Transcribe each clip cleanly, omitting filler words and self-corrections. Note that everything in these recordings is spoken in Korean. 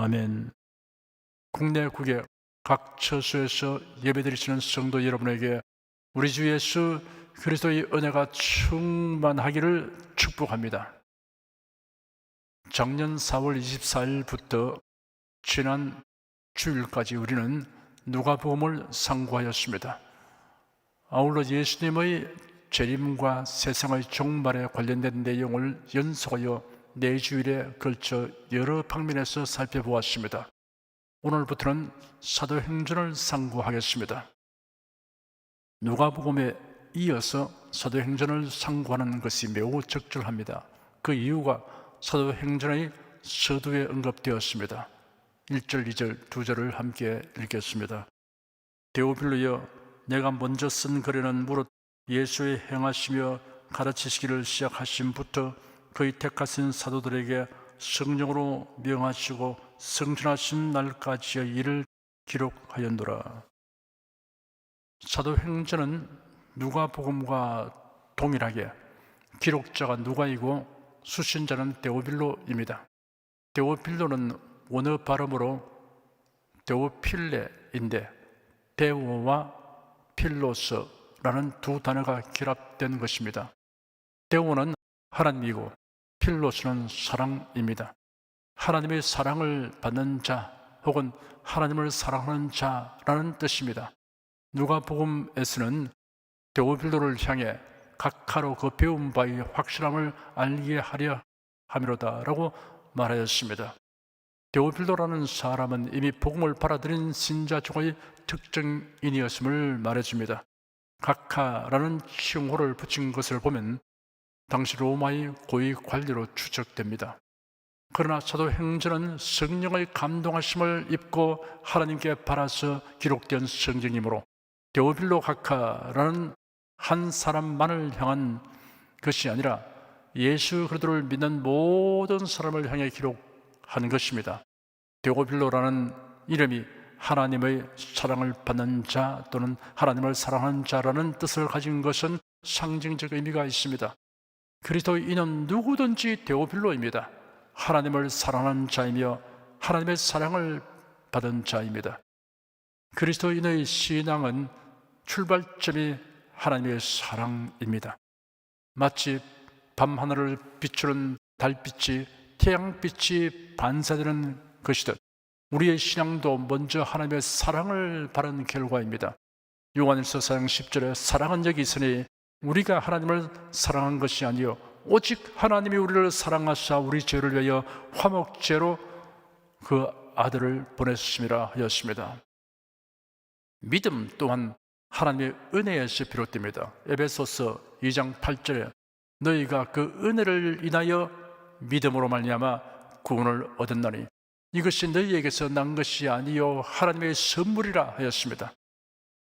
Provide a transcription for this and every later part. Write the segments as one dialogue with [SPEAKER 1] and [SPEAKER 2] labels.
[SPEAKER 1] 아멘. 국내 국외 각 처소에서 예배드리시는 성도 여러분에게 우리 주 예수 그리스도의 은혜가 충만하기를 축복합니다. 작년 4월 24일부터 지난 주일까지 우리는 누가복음을 상고하였습니다. 아울러 예수님의 재림과 세상의 종말에 관련된 내용을 연속하여 4주일에 걸쳐 여러 방면에서 살펴보았습니다. 오늘부터는 사도행전을 상고하겠습니다. 누가복음에 이어서 사도행전을 상고하는 것이 매우 적절합니다. 그 이유가 사도행전의 서두에 언급되었습니다. 1절, 2절, 2절을 함께 읽겠습니다. 데오빌로여, 내가 먼저 쓴 글에는 무릇 예수의 행하시며 가르치시기를 시작하심부터 그의 택하신 사도들에게 성령으로 명하시고 성천하신 날까지의 일을 기록하였노라. 사도행전은 누가복음과 동일하게 기록자가 누가이고 수신자는 데오빌로입니다. 데오빌로는 원어 발음으로 데오필레인데 데오와 필로스라는 두 단어가 결합된 것입니다. 데오는 하나님이고 필로스는 사랑입니다. 하나님의 사랑을 받는 자 혹은 하나님을 사랑하는 자라는 뜻입니다. 누가복음에서는 데오빌로를 향해 각하로 그 배운 바의 확실함을 알게 하려 함이로다라고 말하였습니다. 데오빌로라는 사람은 이미 복음을 받아들인 신자 중의 특정인이었음을 말해줍니다. 각하라는 칭호를 붙인 것을 보면 당시 로마의 고위 관리로 추측됩니다. 그러나 사도행전은 성령의 감동하심을 입고 하나님께 받아서 기록된 성경이므로 데오빌로 각하라는 한 사람만을 향한 것이 아니라 예수 그리스도를 믿는 모든 사람을 향해 기록한 것입니다. 데오빌로라는 이름이 하나님의 사랑을 받는 자 또는 하나님을 사랑하는 자라는 뜻을 가진 것은 상징적 의미가 있습니다. 그리스도인은 누구든지 데오빌로입니다. 하나님을 사랑하는 자이며 하나님의 사랑을 받은 자입니다. 그리스도인의 신앙은 출발점이 하나님의 사랑입니다. 마치 밤하늘을 비추는 달빛이 태양빛이 반사되는 것이듯 우리의 신앙도 먼저 하나님의 사랑을 바라는 결과입니다. 요한일서 4장 10절에 사랑은 여기 있으니 우리가 하나님을 사랑한 것이 아니요 오직 하나님이 우리를 사랑하사 우리 죄를 위하여 화목제로 그 아들을 보내셨음이라 하였습니다. 믿음 또한 하나님의 은혜에서 비롯됩니다. 에베소서 2장 8절에 너희가 그 은혜를 인하여 믿음으로 말미암아 구원을 얻었나니 이것이 너희에게서 난 것이 아니요 하나님의 선물이라 하였습니다.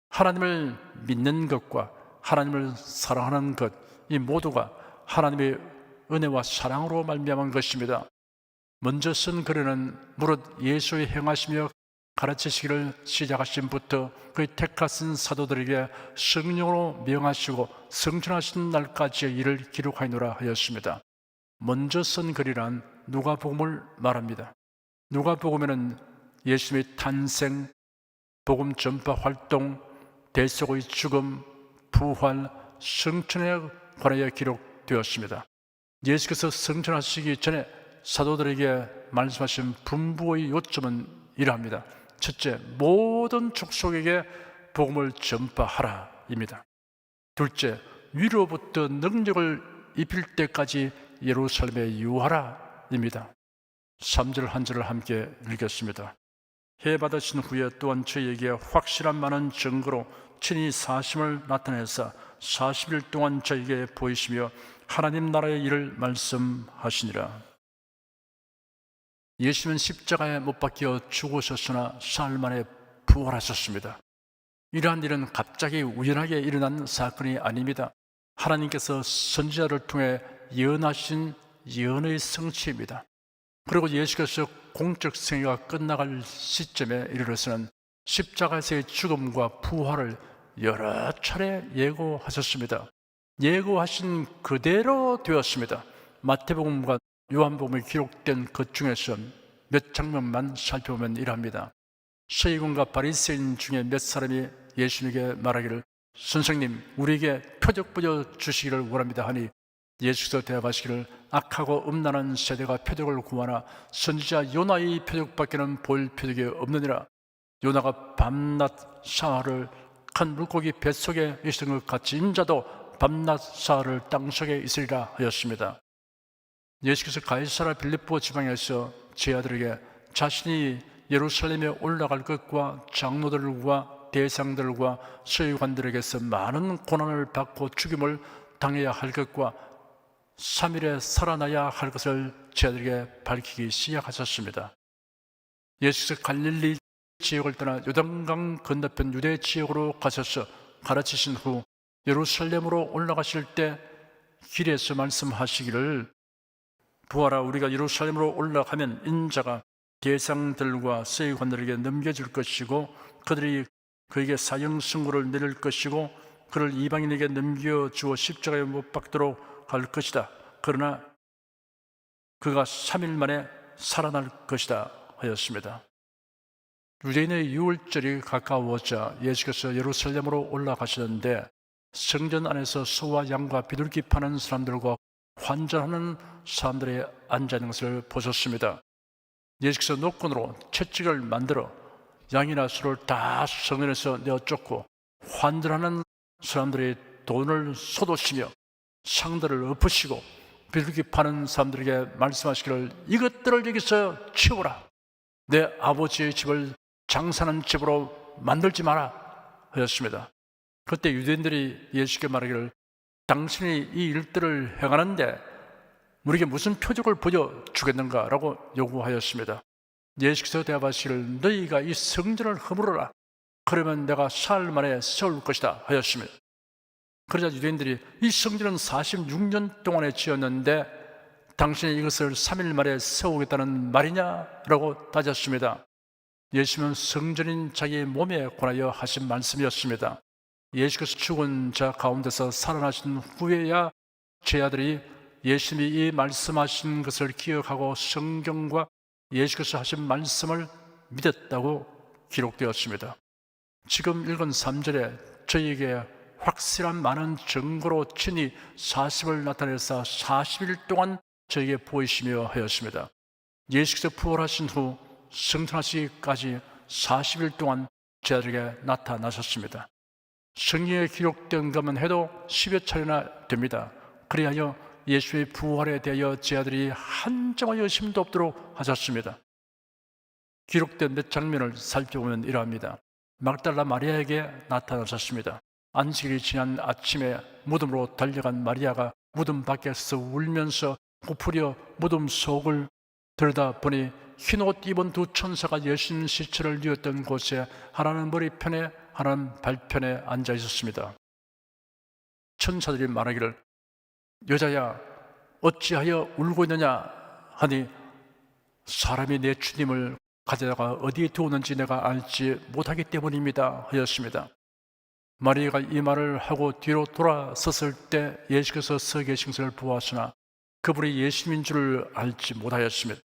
[SPEAKER 1] 하나님을 믿는 것과 하나님을 사랑하는 것, 이 모두가 하나님의 은혜와 사랑으로 말미암은 것입니다. 먼저 쓴 글에는 무릇 예수의 행하시며 가르치시기를 시작하심부터 그의 택하신 사도들에게 성령으로 명하시고 성천하신 날까지의 일을 기록하노라 하였습니다. 먼저 쓴 글이란 누가복음을 말합니다. 누가복음에는 예수님의 탄생, 복음 전파 활동, 대속의 죽음, 부활, 성천에 관하여 기록되었습니다. 예수께서 성천하시기 전에 사도들에게 말씀하신 분부의 요점은 이러합니다. 첫째, 모든 족속에게 복음을 전파하라입니다. 둘째, 위로부터 능력을 입힐 때까지 예루살렘에 유하라입니다. 3절 한 절을 함께 읽겠습니다. 해 받으신 후에 또한 저희에게 확실한 많은 증거로 친히 사심을 나타내사 40일 동안 저에게 보이시며 하나님 나라의 일을 말씀하시니라. 예수님은 십자가에 못 박혀 죽으셨으나 사흘 만에 부활하셨습니다. 이러한 일은 갑자기 우연하게 일어난 사건이 아닙니다. 하나님께서 선지자를 통해 예언하신 예언의 성취입니다. 그리고 예수께서 공적 생애가 끝나갈 시점에 이르러서는 십자가에서의 죽음과 부활을 여러 차례 예고하셨습니다. 예고하신 그대로 되었습니다. 마태복음과 요한복음에 기록된 것 중에서 몇 장면만 살펴보면 이랍니다. 서기관과 바리새인 중에 몇 사람이 예수님에게 말하기를 선생님, 우리에게 표적 보여주시기를 원합니다 하니 예수께서 대답하시기를 악하고 음란한 세대가 표적을 구하나 선지자 요나의 표적밖에는 보일 표적이 없느니라. 요나가 밤낮 사흘을 큰 물고기 뱃속에 있었던 것 같이 인자도 밤낮 사흘을 땅속에 있으리라 하였습니다. 예수께서 가이사랴 빌립보 지방에서 제자들에게 자신이 예루살렘에 올라갈 것과 장로들과 대상들과 서기관들에게서 많은 고난을 받고 죽임을 당해야 할 것과 3일에 살아나야 할 것을 제자들에게 밝히기 시작하셨습니다. 예수께서 갈릴리 지역을 떠나 요단강 건너편 유대 지역으로 가셔서 가르치신 후 예루살렘으로 올라가실 때 길에서 말씀하시기를 부하라, 우리가 예루살렘으로 올라가면 인자가 대상들과 서기관들에게 넘겨줄 것이고 그들이 그에게 사형 선고를 내릴 것이고 그를 이방인에게 넘겨주어 십자가에 못 박도록 할 것이다. 그러나 그가 3일 만에 살아날 것이다 하였습니다. 유대인의 유월절이 가까워져 예수께서 예루살렘으로 올라가시는데 성전 안에서 소와 양과 비둘기 파는 사람들과 환전하는 사람들이 앉아있는 것을 보셨습니다. 예수께서 노건으로 채찍을 만들어 양이나 소를 다 성전에서 내어쫓고 환전하는 사람들이 돈을 쏟으시며 상들을 엎으시고 비둘기 파는 사람들에게 말씀하시기를 이것들을 여기서 치우라. 내 아버지의 집을 장사하는 집으로 만들지 마라 하였습니다. 그때 유대인들이 예수께 말하기를 당신이 이 일들을 행하는데 우리에게 무슨 표적을 보여주겠는가 라고 요구하였습니다. 예수께서 대답하시기를 너희가 이 성전을 허물어라. 그러면 내가 사흘 만에 세울 것이다 하였습니다. 그러자 유대인들이 이 성전은 46년 동안에 지었는데 당신이 이것을 3일 만에 세우겠다는 말이냐? 라고 따졌습니다. 예수님은 성전인 자기의 몸에 관하여 하신 말씀이었습니다. 예수께서 죽은 자 가운데서 살아나신 후에야 제자들이 예수님이 이 말씀하신 것을 기억하고 성경과 예수께서 하신 말씀을 믿었다고 기록되었습니다. 지금 읽은 3절에 저희에게 확실한 많은 증거로 친히 40을 나타내사 40일 동안 저에게 보이시며 하였습니다. 예수께서 부활하신 후 승천하시기까지 40일 동안 제자들에게 나타나셨습니다. 성경에 기록된 것만 해도 10여 차례나 됩니다. 그리하여 예수의 부활에 대하여 제자들이 한 점의 의심도 없도록 하셨습니다. 기록된 몇 장면을 살펴보면 이러합니다. 막달라 마리아에게 나타나셨습니다. 안식일이 지난 아침에 무덤으로 달려간 마리아가 무덤 밖에서 울면서 부풀려 무덤 속을 들여다보니 흰옷 입은 두 천사가 예수님 시체를 뉘었던 곳에 하나는 머리편에 하나는 발편에 앉아 있었습니다. 천사들이 말하기를 여자야 어찌하여 울고 있느냐 하니 사람이 내 주님을 가져다가 어디에 두었는지 내가 알지 못하기 때문입니다 하였습니다. 마리아가 이 말을 하고 뒤로 돌아섰을 때 예수께서 서 계신 것을 보았으나 그분이 예수님인 줄을 알지 못하였습니다.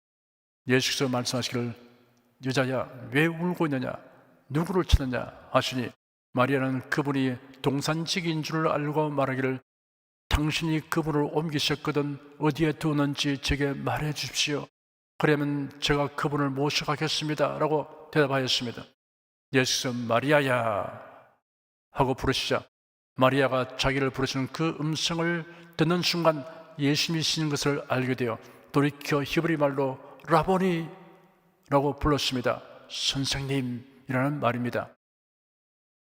[SPEAKER 1] 예수께서 말씀하시기를 여자야 왜 울고 있느냐 누구를 찾느냐 하시니 마리아는 그분이 동산직인 줄을 알고 말하기를 당신이 그분을 옮기셨거든 어디에 두었는지 제게 말해 주십시오. 그러면 제가 그분을 모셔가겠습니다 라고 대답하였습니다. 예수께서 마리아야 하고 부르시자 마리아가 자기를 부르시는 그 음성을 듣는 순간 예수님이신 것을 알게 되어 돌이켜 히브리 말로 라보니 라고 불렀습니다. 선생님이라는 말입니다.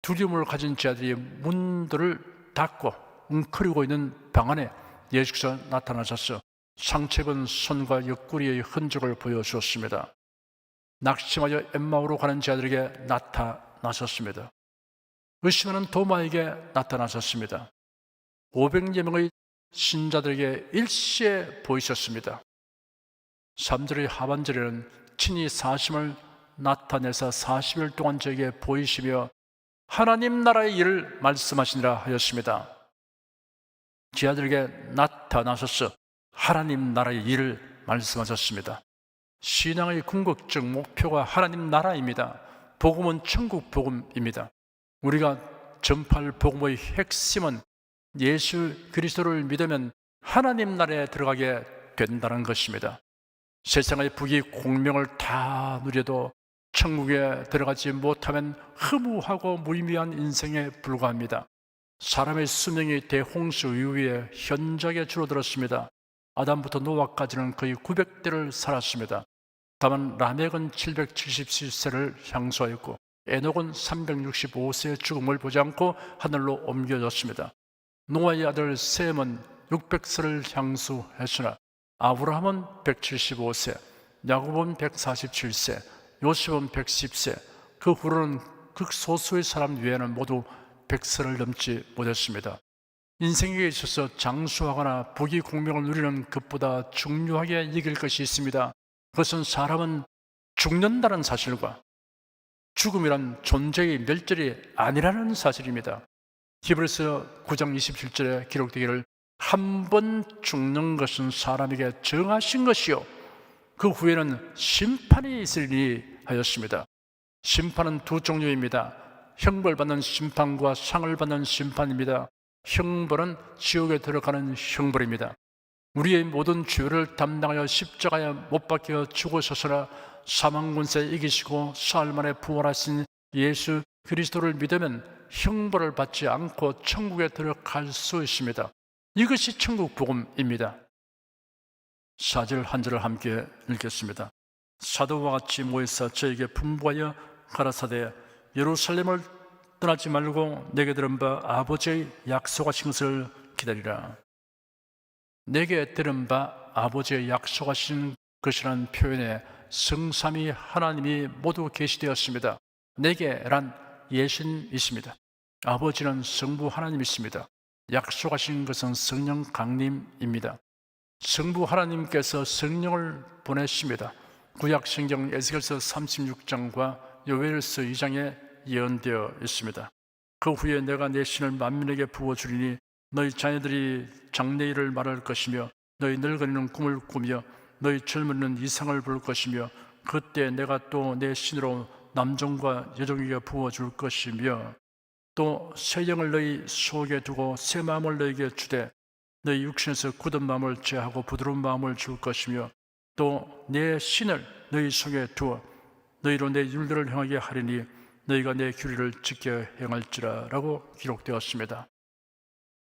[SPEAKER 1] 두려움을 가진 자들이 문들을 닫고 웅크리고 있는 방 안에 예수께서 나타나셔서 상처입은 손과 옆구리의 흔적을 보여주었습니다. 낙심하여 엠마오로 가는 자들에게 나타나셨습니다. 의심하는 도마에게 나타나셨습니다. 500여 명의 신자들에게 일시에 보이셨습니다. 3절의 하반절에는 친히 사심을 나타내사 40일 동안 저에게 보이시며 하나님 나라의 일을 말씀하시니라 하였습니다. 제자들에게 나타나셔서 하나님 나라의 일을 말씀하셨습니다. 신앙의 궁극적 목표가 하나님 나라입니다. 복음은 천국 복음입니다. 우리가 전파할 복음의 핵심은 예수 그리스도를 믿으면 하나님 나라에 들어가게 된다는 것입니다. 세상의 부귀 공명을 다 누려도 천국에 들어가지 못하면 허무하고 무의미한 인생에 불과합니다. 사람의 수명이 대홍수 이후에 현저하게 줄어들었습니다. 아담부터 노아까지는 거의 900대를 살았습니다. 다만 라멕은 777세를 향수하였고 에녹은 365세의 죽음을 보지 않고 하늘로 옮겨졌습니다. 노아의 아들 셈은 600세를 향수했으나 아브라함은 175세, 야곱은 147세, 요셉은 110세, 그 후로는 극소수의 사람 외에는 모두 100세를 넘지 못했습니다. 인생에 있어서 장수하거나 부귀 공명을 누리는 것보다 중요하게 여길 것이 있습니다. 그것은 사람은 죽는다는 사실과 죽음이란 존재의 멸절이 아니라는 사실입니다. 히브리서 9장 27절에 기록되기를 한 번 죽는 것은 사람에게 정하신 것이요 그 후에는 심판이 있으리니 하였습니다. 심판은 두 종류입니다. 형벌받는 심판과 상을 받는 심판입니다. 형벌은 지옥에 들어가는 형벌입니다. 우리의 모든 죄를 담당하여 십자가에 못 박혀 죽으셔서라 사망 권세 이기시고 사흘 만에 부활하신 예수 그리스도를 믿으면 형벌을 받지 않고 천국에 들어갈 수 있습니다. 이것이 천국 복음입니다. 4절 한 절을 함께 읽겠습니다. 사도와 같이 모여서 저에게 분부하여 가라사대 예루살렘을 떠나지 말고 내게 들은 바 아버지의 약속하신 것을 기다리라. 내게 들은 바 아버지의 약속하신 것이라는 표현에 성삼위 하나님이 모두 계시되었습니다. 내게란 예수님이십니다. 아버지는 성부 하나님이십니다. 약속하신 것은 성령 강림입니다. 성부 하나님께서 성령을 보내십니다. 구약 성경 에스겔서 36장과 요엘서 2장에 예언되어 있습니다. 그 후에 내가 내 신을 만민에게 부어주리니 너희 자녀들이 장래일을 말할 것이며 너희 늙은이는 꿈을 꾸며 너희 젊은이는 이상을 볼 것이며 그때 내가 또 내 신으로 남종과 여종에게 부어줄 것이며 또 새 영을 너희 속에 두고 새 마음을 너희에게 주되 너희 육신에서 굳은 마음을 제하고 부드러운 마음을 줄 것이며 또 내 신을 너희 속에 두어 너희로 내 율례를 행하게 하리니 너희가 내 규례를 지켜 행할지라 라고 기록되었습니다.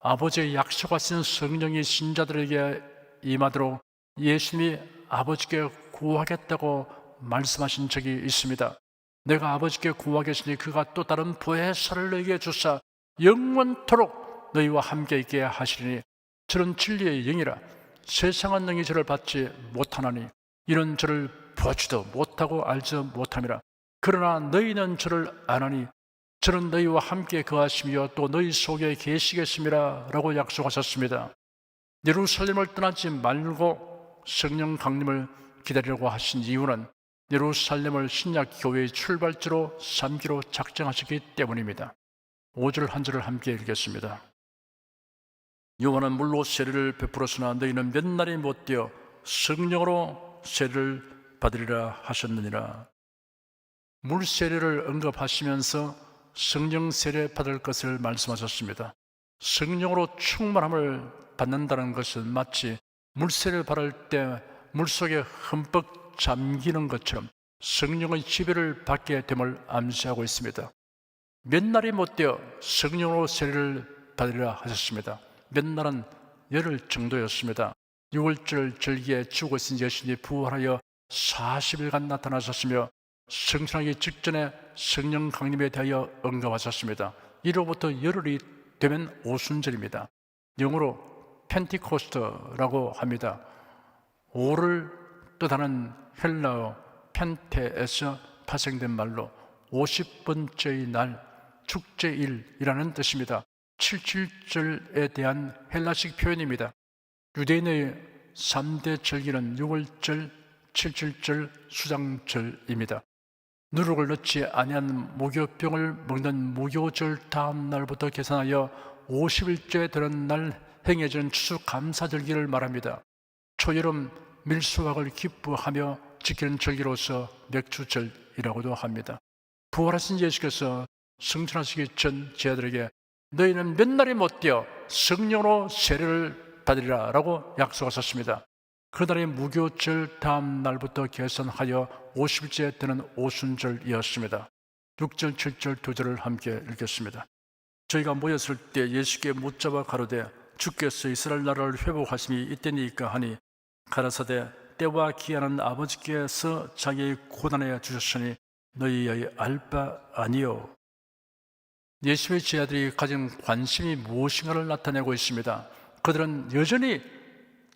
[SPEAKER 1] 아버지의 약속하신 성령이 신자들에게 임하도록 예수님이 아버지께 구하겠다고 말씀하신 적이 있습니다. 내가 아버지께 구하겠으니 그가 또 다른 보혜사를 너희에게 주사 영원토록 너희와 함께 있게 하시리니 저는 진리의 영이라 세상은 능히 저를 받지 못하나니 이는 저를 보지도 못하고 알지 못함이라. 그러나 너희는 저를 아나니 저는 너희와 함께 거하시며 또 너희 속에 계시겠습니다 라고 약속하셨습니다. 예루살렘을 떠나지 말고 성령 강림을 기다리려고 하신 이유는 예루살렘을 신약 교회의 출발지로 삼기로 작정하셨기 때문입니다. 5절 한 절을 함께 읽겠습니다. 요한은 물로 세례를 베풀었으나 너희는 몇 날이 못되어 성령으로 세례를 받으리라 하셨느니라. 물 세례를 언급하시면서 성령 세례 받을 것을 말씀하셨습니다. 성령으로 충만함을 받는다는 것은 마치 물 세례를 받을 때 물속에 흠뻑 잠기는 것처럼 성령의 지배를 받게 됨을 암시하고 있습니다. 몇 날이 못되어 성령으로 세례를 받으리라 하셨습니다. 몇 날은 열흘 정도였습니다. 6월절 절기에 죽으신 예수님이 부활하여 40일간 나타나셨으며 승천하기 직전에 성령 강림에 대하여 언급하셨습니다. 이로부터 열흘이 되면 오순절입니다. 영어로 펜티코스트라고 합니다. 오를 뜻하는 헬라어 펜테에서 파생된 말로 50번째의 날, 축제일이라는 뜻입니다. 77절에 대한 헬라식 표현입니다. 유대인의 3대 절기는 6월절, 77절, 수장절입니다. 누룩을 넣지 아니한 무교병을 먹는 무교절 다음 날부터 계산하여 50일째 되는 날 행해지는 추수감사절기를 말합니다. 초여름 밀수확을 기뻐하며 지키는 절기로서 맥주절이라고도 합니다. 부활하신 예수께서 승천하시기 전 제자들에게 너희는 몇 날이 못 되어 성령으로 세례를 받으리라 라고 약속하셨습니다. 그날이 무교절 다음 날부터 계산하여 50일째 되는 오순절이었습니다. 6절, 7절 두 절을 함께 읽겠습니다. 저희가 모였을 때 예수께 묻자와 가로되 주께서 이스라엘 나라를 회복하심이 이때니까 하니 가라사대 때와 기한은 아버지께서 자기의 고난에 주셨으니 너희의 알 바 아니요. 예수의 제자들이 가진 관심이 무엇인가를 나타내고 있습니다. 그들은 여전히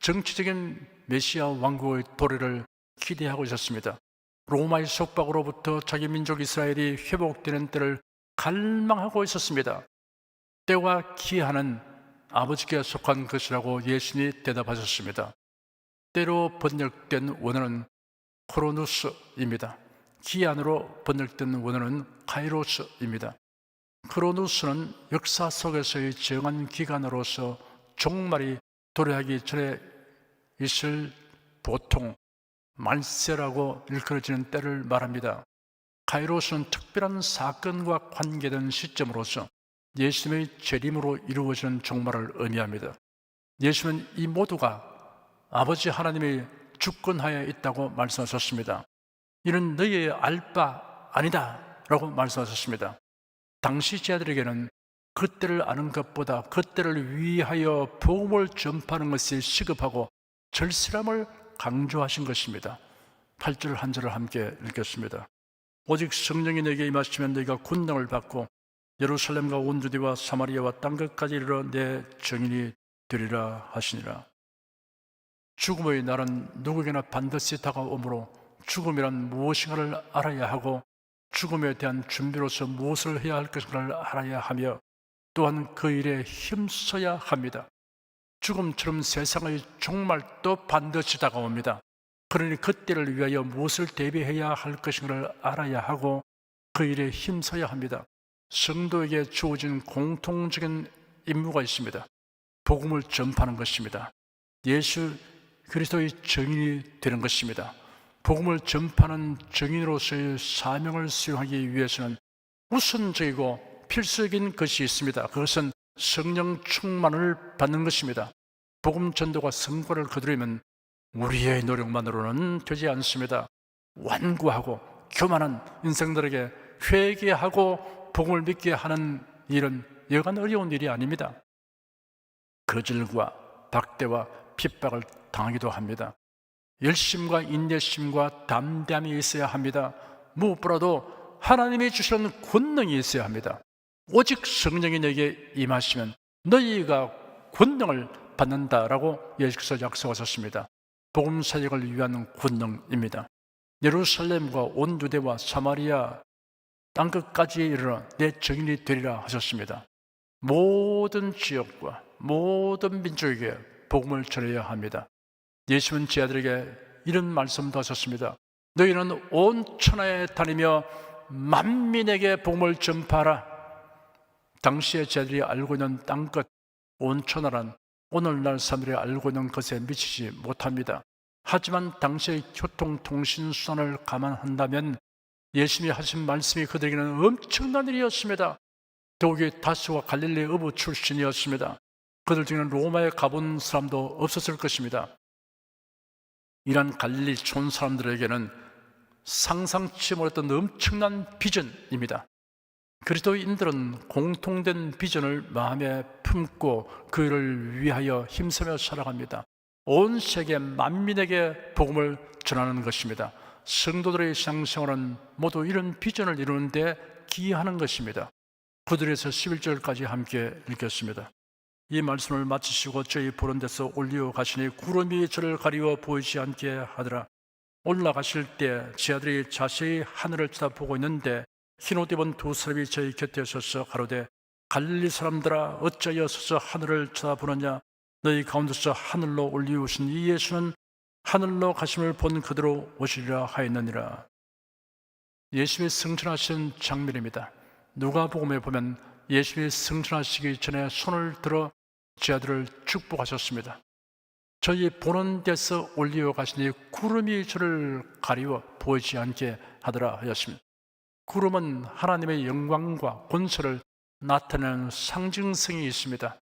[SPEAKER 1] 정치적인 메시아 왕국의 도래를 기대하고 있었습니다. 로마의 속박으로부터 자기 민족 이스라엘이 회복되는 때를 갈망하고 있었습니다. 때와 기한은 아버지께 속한 것이라고 예수님이 대답하셨습니다. 때로 번역된 원어는 크로누스입니다. 기한으로 번역된 원어는 카이로스입니다. 크로누스는 역사 속에서의 정한 기간으로서 종말이 도래하기 전에 있을 보통 말세라고 일컬어지는 때를 말합니다. 카이로스는 특별한 사건과 관계된 시점으로서 예수님의 재림으로 이루어지는 종말을 의미합니다. 예수님은 이 모두가 아버지 하나님의 주권하에 있다고 말씀하셨습니다. 이는 너희의 알 바 아니다 라고 말씀하셨습니다. 당시 제자들에게는 그때를 아는 것보다 그때를 위하여 복음을 전파하는 것이 시급하고 절실함을 강조하신 것입니다. 8절 한 절을 함께 읽겠습니다. 오직 성령이 너에게 임하시면 너희가 권능을 받고 예루살렘과 온 유대와 사마리아와 땅끝까지 이르러 내 증인이 되리라 하시니라. 죽음의 날은 누구에게나 반드시 다가오므로 죽음이란 무엇인가를 알아야 하고 죽음에 대한 준비로서 무엇을 해야 할 것인가를 알아야 하며 또한 그 일에 힘써야 합니다. 죽음처럼 세상의 종말도 반드시 다가옵니다. 그러니 그때를 위하여 무엇을 대비해야 할 것인가를 알아야 하고 그 일에 힘써야 합니다. 성도에게 주어진 공통적인 임무가 있습니다. 복음을 전파하는 것입니다. 예수 그리스도의 증인이 되는 것입니다. 복음을 전파하는 증인으로서의 사명을 수행하기 위해서는 우선적이고 필수적인 것이 있습니다. 그것은 성령 충만을 받는 것입니다. 복음 전도가 성과를 거두려면 우리의 노력만으로는 되지 않습니다. 완고하고 교만한 인생들에게 회개하고 복음을 믿게 하는 일은 여간 어려운 일이 아닙니다. 거절과 박대와 핍박을 당하기도 합니다. 열심과 인내심과 담대함이 있어야 합니다. 무엇보다도 하나님이 주시는 권능이 있어야 합니다. 오직 성령이 너에게 임하시면 너희가 권능을 받는다라고 예수께서 약속하셨습니다. 복음 사역을 위한 권능입니다. 예루살렘과 온 유대와 사마리아 땅끝까지 이르러 내 증인이 되리라 하셨습니다. 모든 지역과 모든 민족에게 복음을 전해야 합니다. 예수님은 제자들에게 이런 말씀도 하셨습니다. 너희는 온 천하에 다니며 만민에게 복음을 전파하라. 당시의 제자들이 알고 있는 땅끝 온 천하란 오늘날 사람들이 알고 있는 것에 미치지 못합니다. 하지만 당시의 교통통신수단을 감안한다면 예수님이 하신 말씀이 그들에게는 엄청난 일이었습니다. 더욱이 다스와 갈릴리 어부 출신이었습니다. 그들 중에는 로마에 가본 사람도 없었을 것입니다. 이런 갈릴리 촌 사람들에게는 상상치 못했던 엄청난 비전입니다. 그리스도인들은 공통된 비전을 마음에 품고 그 일을 위하여 힘쓰며 살아갑니다. 온 세계 만민에게 복음을 전하는 것입니다. 성도들의 신앙생활은 모두 이런 비전을 이루는데 기여하는 것입니다. 9절에서 11절까지 함께 읽겠습니다. 이 말씀을 마치시고 저희 보는 데서 올리어가시니 구름이 저를 가리워 보이지 않게 하더라. 올라가실 때 제 아들이 자세히 하늘을 쳐다보고 있는데 흰옷 입은 두 사람이 저희 곁에 서서 가로되 갈릴리 사람들아 어찌하여 서서 하늘을 쳐다보느냐. 너희 가운데서 하늘로 올리우신 이 예수는 하늘로 가심을 본 그대로 오시리라 하였느니라. 예수님이 승천하신 장면입니다. 누가복음에 보면 예수님이 승천하시기 전에 손을 들어 제 아들을 축복하셨습니다. 저희 보는 데서 올리어 가시니 구름이 저를 가리워 보이지 않게 하더라 하였습니다. 구름은 하나님의 영광과 권세를 나타내는 상징성이 있습니다.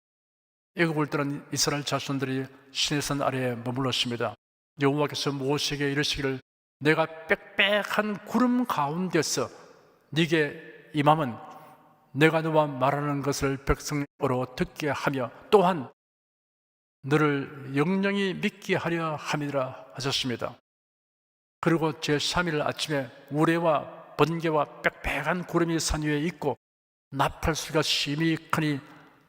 [SPEAKER 1] 애굽을 떠난 이스라엘 자손들이 시내산 아래에 머물렀습니다. 여호와께서 모세에게 이르시기를 내가 빽빽한 구름 가운데서 네게 임함은 내가 너와 말하는 것을 백성으로 듣게 하며 또한 너를 영영히 믿게 하려 함이라 하셨습니다. 그리고 제3일 아침에 우레와 번개와 빽빽한 구름이 산 위에 있고 나팔소리가 심히 크니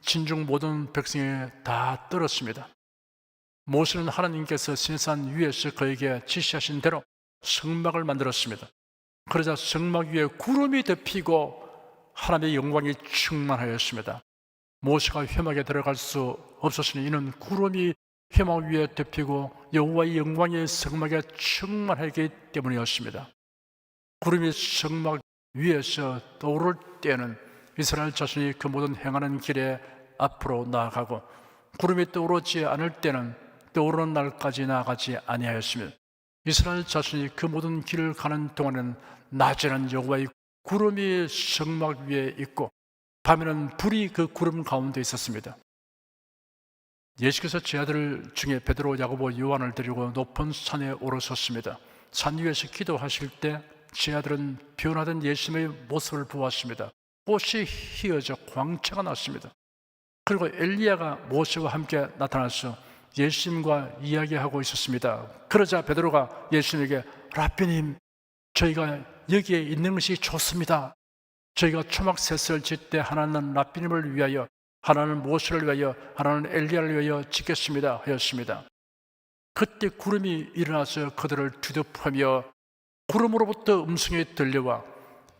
[SPEAKER 1] 진중 모든 백성이 다 떨었습니다. 모세는 하나님께서 시내산 위에서 그에게 지시하신 대로 성막을 만들었습니다. 그러자 성막 위에 구름이 덮이고 하나님의 영광이 충만하였습니다. 모세가 회막에 들어갈 수 없었으니 이는 구름이 회막 위에 덮이고 여호와의 영광이 성막에 충만하기 때문이었습니다. 구름이 성막 위에서 떠오를 때는 이스라엘 자손이 그 모든 행하는 길에 앞으로 나아가고 구름이 떠오르지 않을 때는 떠오르는 날까지 나아가지 아니하였습니다. 이스라엘 자손이 그 모든 길을 가는 동안은 낮에는 여호와의 구름이 성막 위에 있고 밤에는 불이 그 구름 가운데 있었습니다. 예수께서 제 아들 중에 베드로, 야고보, 요한을 데리고 높은 산에 오르셨습니다. 산 위에서 기도하실 때 제 아들은 변화된 예수님의 모습을 보았습니다. 꽃이 휘어져 광채가 났습니다. 그리고 엘리야가 모세와 함께 나타나서 예수님과 이야기하고 있었습니다. 그러자 베드로가 예수님에게 라삐님, 저희가 여기에 있는 것이 좋습니다. 저희가 초막셋을 짓 때 하나는 라삐님을 위하여, 하나는 모세를 위하여, 하나는 엘리야를 위하여 짓겠습니다 하였습니다. 그때 구름이 일어나서 그들을 뒤덮으며 구름으로부터 음성이 들려와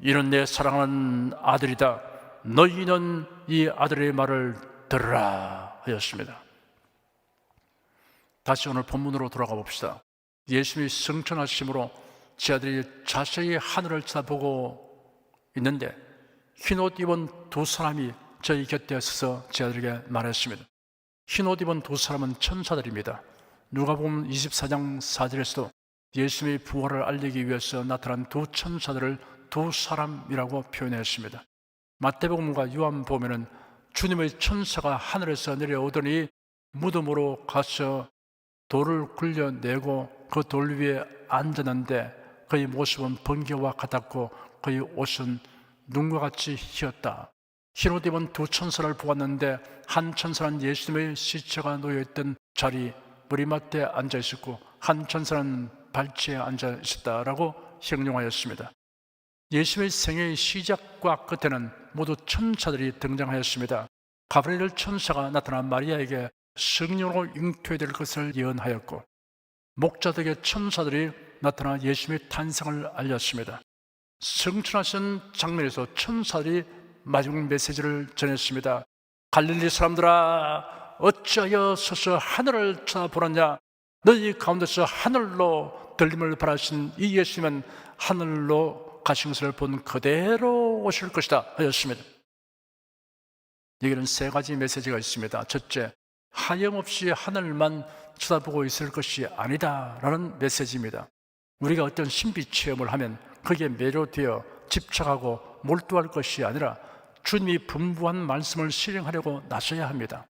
[SPEAKER 1] 이는 내 사랑하는 아들이다. 너희는 이 아들의 말을 들으라 하였습니다. 다시 오늘 본문으로 돌아가 봅시다. 예수님이 성천하심으로 제 아들이 자세히 하늘을 쳐다보고 있는데 흰옷 입은 두 사람이 저희 곁에 서서 제 아들에게 말했습니다. 흰옷 입은 두 사람은 천사들입니다. 누가복음 24장 4절에서도 예수님의 부활을 알리기 위해서 나타난 두 천사들을 두 사람이라고 표현했습니다. 마태복음과 요한복음에는 주님의 천사가 하늘에서 내려오더니 무덤으로 가서 돌을 굴려내고 그 돌 위에 앉았는데 그의 모습은 번개와 같았고 그의 옷은 눈과 같이 희었다. 흰옷 입은 두 천사를 보았는데 한 천사는 예수님의 시체가 놓여있던 자리 머리맡에 앉아 있었고 한 천사는 발치에 앉아 있었다라고 형용하였습니다. 예수님의 생애의 시작과 끝에는 모두 천사들이 등장하였습니다. 가브리엘 천사가 나타나 마리아에게 성령으로 잉태될 것을 예언하였고 목자들에게 천사들이 나타나 예수님의 탄생을 알렸습니다. 성천하신 장면에서 천사들이 마지막 메시지를 전했습니다. 갈릴리 사람들아 어찌하여 서서 하늘을 쳐다보느냐. 너희 가운데서 하늘로 들림을 바라신 이 예수님은 하늘로 가신 것을 본 그대로 오실 것이다 하였습니다. 여기는 세 가지 메시지가 있습니다. 첫째, 하염없이 하늘만 쳐다보고 있을 것이 아니다 라는 메시지입니다. 우리가 어떤 신비 체험을 하면 거기에 매료되어 집착하고 몰두할 것이 아니라 주님이 분부한 말씀을 실행하려고 나서야 합니다.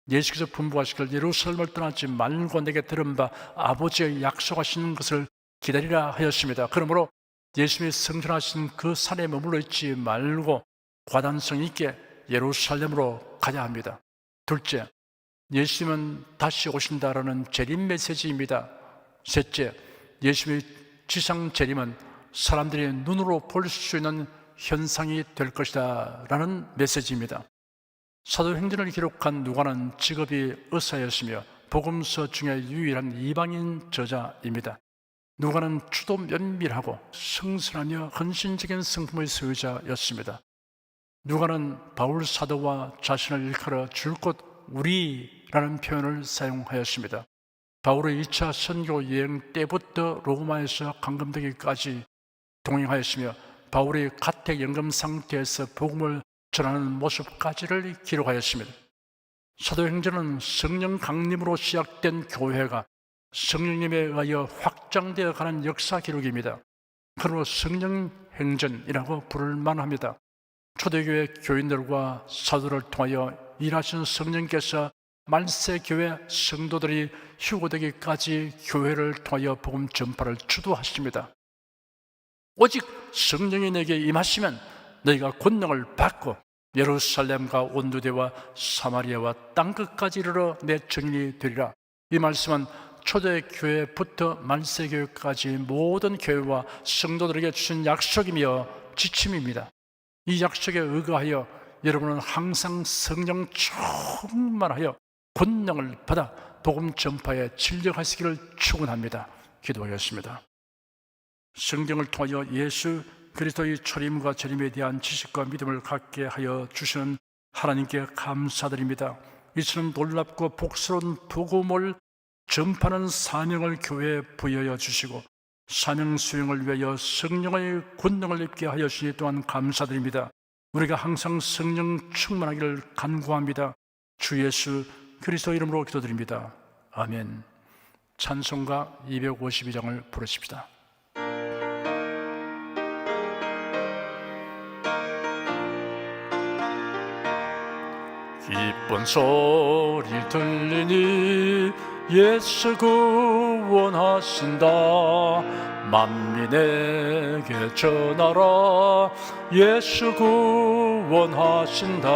[SPEAKER 1] 예수께서 분부하시길 예루살렘을 떠나지 말고 내게 들은 바 아버지의 약속하신 것을 기다리라 하였습니다. 그러므로 예수님이 성전하신 그 산에 머물러 있지 말고 과단성 있게 예루살렘으로 가야 합니다. 둘째, 예수님은 다시 오신다라는 재림 메시지입니다. 셋째, 예수님의 지상 재림은 사람들이 눈으로 볼 수 있는 현상이 될 것이다 라는 메시지입니다. 사도행전을 기록한 누가는 직업이 의사였으며 복음서 중에 유일한 이방인 저자입니다. 누가는 추도 면밀하고 성실하며 헌신적인 성품의 소유자였습니다. 누가는 바울 사도와 자신을 일컬어 줄곧 우리라는 표현을 사용하였습니다. 바울의 2차 선교 여행 때부터 로마에서 감금되기까지 동행하였으며 바울의 가택연금 상태에서 복음을 전하는 모습까지를 기록하였습니다. 사도행전은 성령 강림으로 시작된 교회가 성령님에 의하여 확장되어 가는 역사 기록입니다. 그러므로 성령행전이라고 부를 만합니다. 초대교회 교인들과 사도를 통하여 일하신 성령께서 말세교회 성도들이 휴거되기까지 교회를 통하여 복음 전파를 주도하십니다. 오직 성령이 내게 임하시면 너희가 권능을 받고 예루살렘과 온 유대와 사마리아와 땅끝까지 이르러 내 증인이 되리라. 이 말씀은 초대교회부터 말세교회까지 모든 교회와 성도들에게 주신 약속이며 지침입니다. 이 약속에 의거하여 여러분은 항상 성령 충만하여 권능을 받아 복음 전파에 진력하시기를 축원합니다. 기도하겠습니다. 성경을 통하여 예수 그리스도의 초림과 재림에 대한 지식과 믿음을 갖게 하여 주시는 하나님께 감사드립니다. 이처럼 놀랍고 복스러운 복음을 전파하는 사명을 교회에 부여하여 주시고 사명 수행을 위하여 성령의 권능을 입게 하여 주시니 또한 감사드립니다. 우리가 항상 성령 충만하기를 간구합니다. 주 예수 그리스도 이름으로 기도드립니다. 아멘. 찬송가 252장을 부르십시다. 기쁜 소리 들리니 예수 구원하신다. 만민에게 전하라. 예수 구원하신다.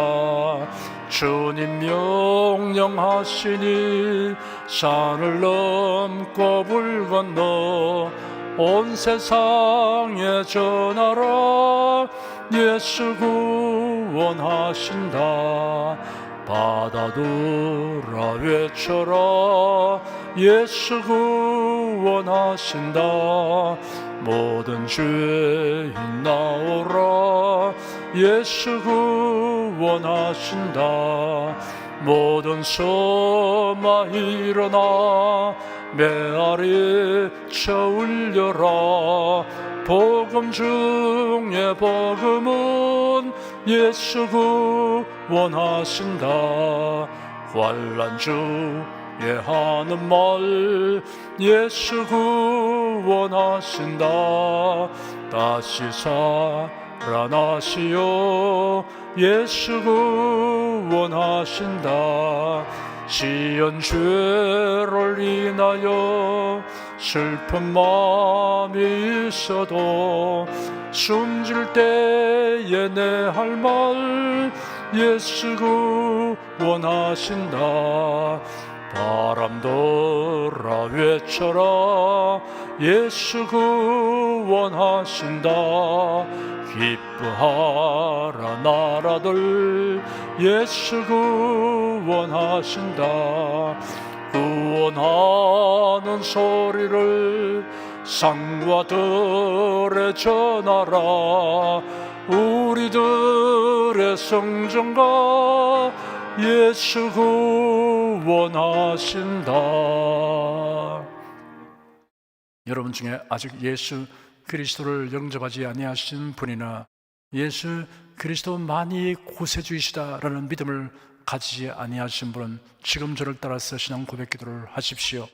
[SPEAKER 1] 주님 명령하시니 산을 넘고 물 건너 온 세상에 전하라. 예수 구원하신다. 바다들아 외쳐라. 예수 구원하신다. 모든 죄인 나오라. 예수 구원하신다. 모든 소마 일어나 메아리 쳐 울려라. 복음 중에 복음은 예수 구원하신다. 환난 중에 하는 말 예수 구원하신다. 다시 살아나시오. 예수 구원하신다. 지은 죄를 인하여 슬픈 마음이 있어도 숨질 때에 내 할 말 예수 구원하신다. 바람들아 외쳐라. 예수 구원하신다. 기뻐하라 나라들 예수 구원하신다. 구원하는 소리를 산과 들에 전하라. 우리들의 성전가 예수 구원하신다. 여러분 중에 아직 예수 그리스도를 영접하지 아니하신 분이나 예수 그리스도만이 구세주이시다라는 믿음을 가지지 아니하신 분은 지금 저를 따라서 신앙 고백 기도를 하십시오.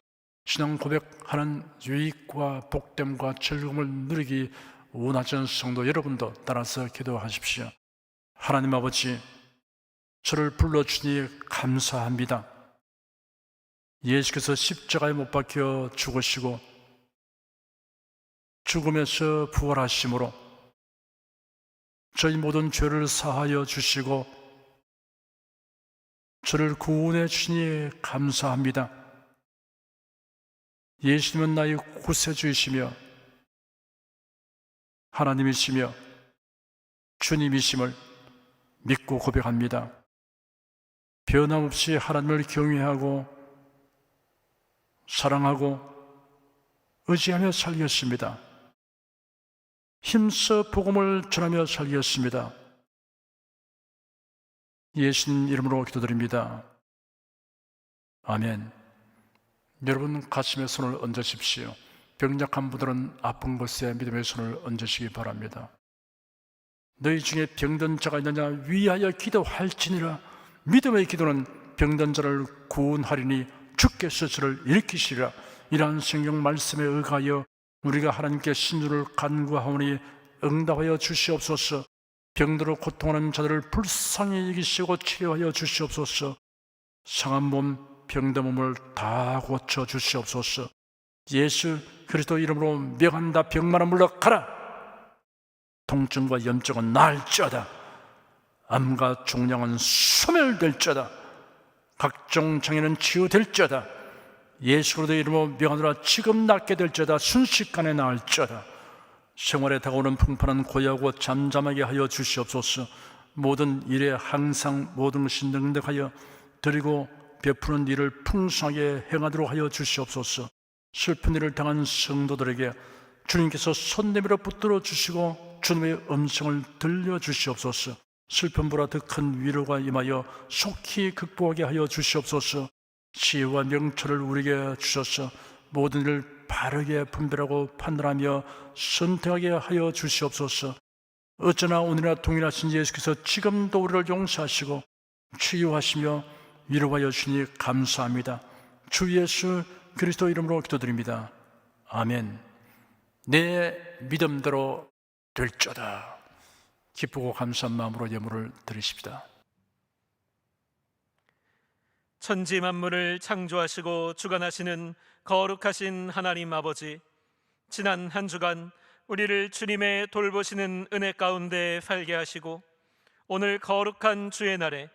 [SPEAKER 1] 신앙 고백하는 유익과 복됨과 즐거움을 누리기 원하시는 성도 여러분도 따라서 기도하십시오. 하나님 아버지, 저를 불러주니 감사합니다. 예수께서 십자가에 못 박혀 죽으시고 죽음에서 부활하심으로 저희 모든 죄를 사하여 주시고 저를 구원해 주시니 감사합니다. 예수님은 나의 구세주이시며 하나님이시며 주님이심을 믿고 고백합니다. 변함없이 하나님을 경외하고 사랑하고 의지하며 살겠습니다. 힘써 복음을 전하며 살겠습니다. 예수님 이름으로 기도드립니다. 아멘. 여러분 가슴에 손을 얹으십시오. 병약한 분들은 아픈 곳에 믿음의 손을 얹으시기 바랍니다. 너희 중에 병든 자가 있느냐 위하여 기도할지니라. 믿음의 기도는 병든 자를 구원하리니 주께서 저를 일으키시리라. 이러한 성경 말씀에 의하여 우리가 하나님께 신주를 간구하오니 응답하여 주시옵소서. 병들어 고통하는 자들을 불쌍히 여기시고 치료하여 주시옵소서. 상한 몸, 병든 몸을 다 고쳐 주시옵소서. 예수 그리스도 이름으로 명한다. 병만아 물러가라. 통증과 염증은 나을지어다. 암과 종양은 소멸될지어다. 각종 장애는 치유될지어다. 예수 그리스도 이름으로 명하노라. 지금 낫게 될지어다. 순식간에 나을지어다. 생활에 다가오는 풍파는 고요하고 잠잠하게 하여 주시옵소서. 모든 일에 항상 모든 것이 능력하여 드리고 베푸는 일을 풍성하게 행하도록 하여 주시옵소서. 슬픈 일을 당한 성도들에게 주님께서 손 내밀어 붙들어 주시고 주님의 음성을 들려주시옵소서. 슬픔보다 더 큰 위로가 임하여 속히 극복하게 하여 주시옵소서. 지혜와 명철을 우리에게 주셔서 모든 일을 바르게 분별하고 판단하며 선택하게 하여 주시옵소서. 어쩌나 오늘이나 동일하신 예수께서 지금도 우리를 용서하시고 치유하시며 위로하여 주시니 감사합니다. 주 예수 그리스도 이름으로 기도드립니다. 아멘. 내 믿음대로 될지어다. 기쁘고 감사한 마음으로 예물을 드리십시다.
[SPEAKER 2] 천지 만물을 창조하시고 주관하시는 거룩하신 하나님 아버지, 지난 한 주간 우리를 주님의 돌보시는 은혜 가운데 살게 하시고 오늘 거룩한 주의 날에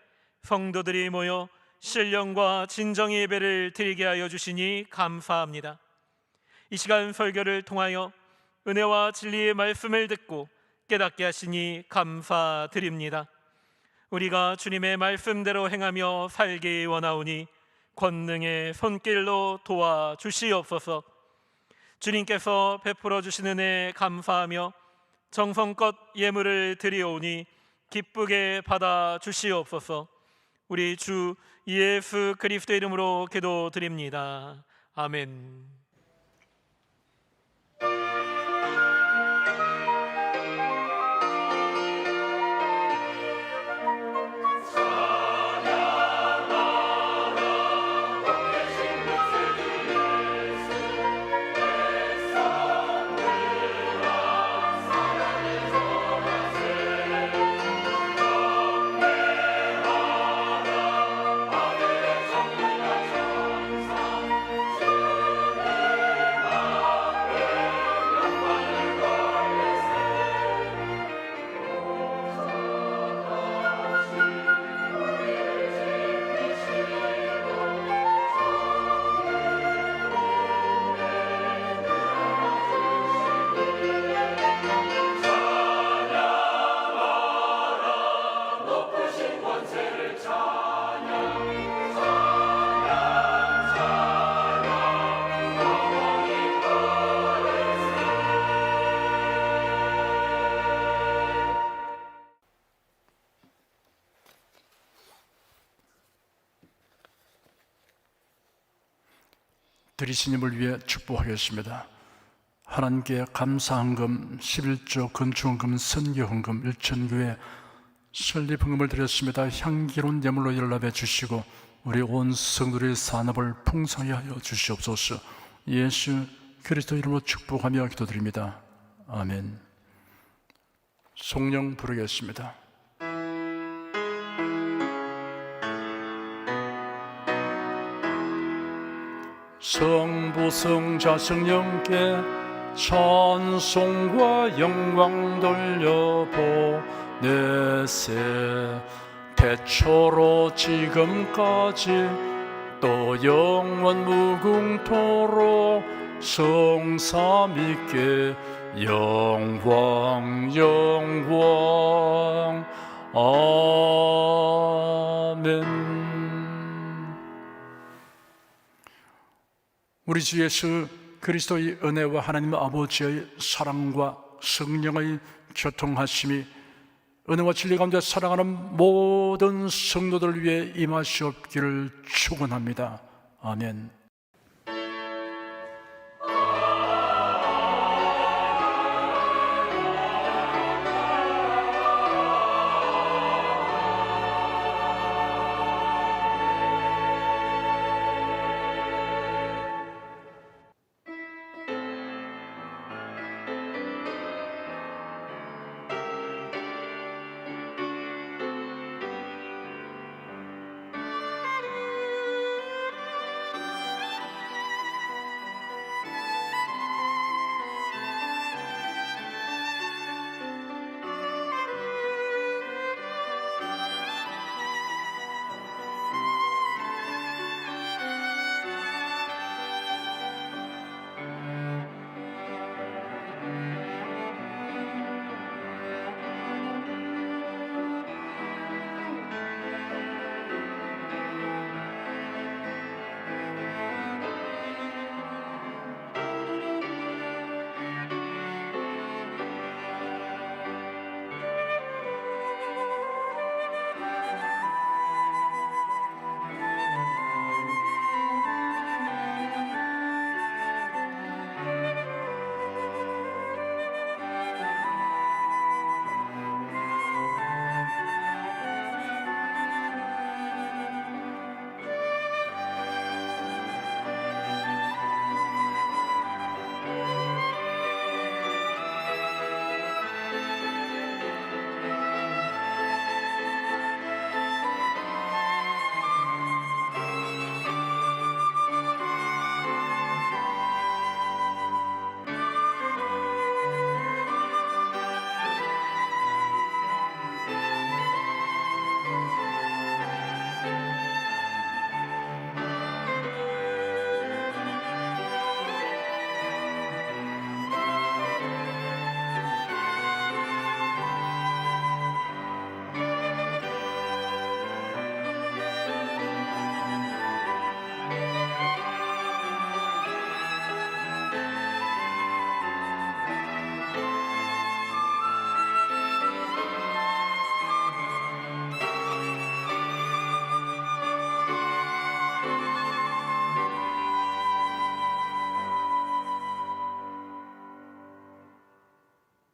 [SPEAKER 2] 성도들이 모여 신령과 진정의 예배를 드리게 하여 주시니 감사합니다. 이 시간 설교를 통하여 은혜와 진리의 말씀을 듣고 깨닫게 하시니 감사드립니다. 우리가 주님의 말씀대로 행하며 살기 원하오니 권능의 손길로 도와주시옵소서. 주님께서 베풀어 주시는 은혜 감사하며 정성껏 예물을 드리오니 기쁘게 받아 주시옵소서. 우리 주 예수 그리스도 이름으로 기도드립니다. 아멘.
[SPEAKER 1] 드리신 힘을 위해 축복하겠습니다. 하나님께 감사헌금 11조 건축헌금 선교헌금 일천교회 설립헌금을 드렸습니다. 향기로운 예물로 연락해 주시고 우리 온 성도의 산업을 풍성하게 하여 주시옵소서. 예수 그리스도 이름으로 축복하며 기도드립니다. 아멘. 송령 부르겠습니다. 성부 성자 성령께 찬송과 영광 돌려보내세. 태초로 지금까지 또 영원 무궁토록 성삼위께 영광 영광. 아멘. 우리 주 예수 그리스도의 은혜와 하나님 아버지의 사랑과 성령의 교통하심이 은혜와 진리 가운데 사랑하는 모든 성도들을 위해 임하시옵기를 축원합니다. 아멘.